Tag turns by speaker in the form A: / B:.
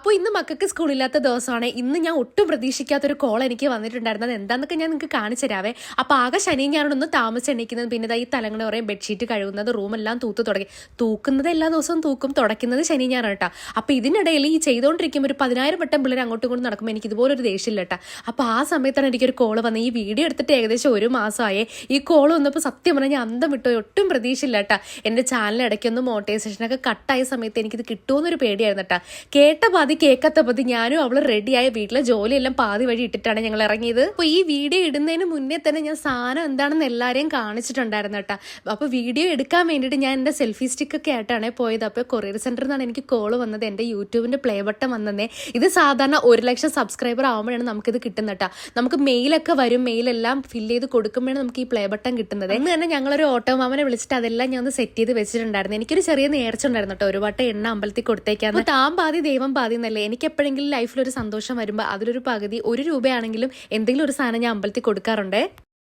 A: അപ്പോൾ ഇന്ന് മക്കൾക്ക് സ്കൂളില്ലാത്ത ദിവസമാണ്. ഇന്ന് ഞാൻ ഒട്ടും പ്രതീക്ഷിക്കാത്തൊരു കോൾ എനിക്ക് വന്നിട്ടുണ്ടായിരുന്നത്. എന്താണെന്നൊക്കെ ഞാൻ നിങ്ങൾക്ക് കാണിച്ചു തരാവേ. അപ്പോൾ ആകെ ശനിയും ഞാനൊന്ന് താമസിച്ച് എണീക്കുന്നത്, പിന്നെ ഈ തലങ്ങനെ പറയും ബെഡ്ഷീറ്റ് കഴുകുന്നത്, റൂമെല്ലാം തൂത്ത് തുടങ്ങി. തൂക്കുന്നത് എല്ലാ ദിവസവും തൂക്കും, തുടയ്ക്കുന്നത് ശനി ഞാനാണ് കേട്ടോ. അപ്പോൾ ഇതിനിടയിൽ ഈ ചെയ്തുകൊണ്ടിരിക്കുമ്പോൾ ഒരു 10,000 വട്ടം പിള്ളേർ അങ്ങോട്ടും ഇങ്ങോട്ടും നടക്കുമ്പോൾ എനിക്ക് ഇതുപോലൊരു ദേഷ്യമില്ല കേട്ടോ. അപ്പോൾ ആ സമയത്താണ് എനിക്കൊരു കോൾ വന്നത്. ഈ വീഡിയോ എടുത്തിട്ട് ഏകദേശം 1 മാസമായേ. ഈ കോൾ വന്നപ്പോൾ സത്യം പറഞ്ഞാൽ ഞാൻ അന്തം വിട്ടോ, ഒട്ടും പ്രതീക്ഷയില്ല കേട്ടോ. എൻ്റെ ചാനൽ ഇടയ്ക്കൊന്ന് മോണിറ്റൈസേഷനൊക്കെ കട്ടായ സമയത്ത് എനിക്കിത് കിട്ടുമെന്നൊരു പേടിയായിരുന്നു കേട്ടോ. കേട്ട പാതി കേൾക്കാത്ത പാതി ഞാനും അവൾ റെഡിയായ വീട്ടിലെ ജോലിയെല്ലാം പാതി വഴി ഇട്ടിട്ടാണ് ഞങ്ങൾ ഇറങ്ങിയത്. അപ്പോൾ ഈ വീഡിയോ ഇടുന്നതിന് മുന്നേ തന്നെ ഞാൻ സാധനം എന്താണെന്ന് എല്ലാവരെയും കാണിച്ചിട്ടുണ്ടായിരുന്നു കേട്ടോ. അപ്പോൾ വീഡിയോ എടുക്കാൻ വേണ്ടിയിട്ട് ഞാൻ എൻ്റെ സെൽഫി സ്റ്റിക്കൊക്കെ ആയിട്ടാണ് പോയത്. അപ്പോൾ കൊറിയർ സെൻറ്ററിൽ നിന്നാണ് എനിക്ക് കോൾ വന്നത്. എൻ്റെ യൂട്യൂബിൻ്റെ പ്ലേ ബട്ടൺ വന്നതേ. ഇത് സാധാരണ 1 ലക്ഷം സബ്സ്ക്രൈബർ ആകുമ്പോഴാണ് നമുക്കിത് കിട്ടുന്നത് കേട്ടോ. നമുക്ക് മെയിലൊക്കെ വരും, മെയിലെല്ലാം ഫില്ല് ചെയ്ത് കൊടുക്കുമ്പോഴാണ് നമുക്ക് ഈ പ്ലേ ബട്ടൺ കിട്ടുന്നത്. എന്ന് തന്നെ ഞങ്ങളൊരു ഓട്ടോമാമനെ വിളിച്ചിട്ട് അതെല്ലാം ഞാൻ ഒന്ന് സെറ്റ് ചെയ്ത് വെച്ചിട്ടുണ്ടായിരുന്നു. എനിക്കൊരു ചെറിയ നേർച്ച ഉണ്ടായിരുന്നു കേട്ടോ, ഒരു വട്ടം എണ്ണ അമ്പലത്തിൽ കൊടുത്തേക്കാന്ന്. താൻ പാതി ദൈവം പാതി എന്നല്ലേ. എനിക്ക് എപ്പോഴെങ്കിലും ലൈഫിൽ ഒരു സന്തോഷം വരുമ്പോൾ അതിലൊരു പകുതി 1 രൂപയാണെങ്കിലും എന്തെങ്കിലും ഒരു സാധനം ഞാൻ അമ്പലത്തിൽ കൊടുക്കാറുണ്ട്.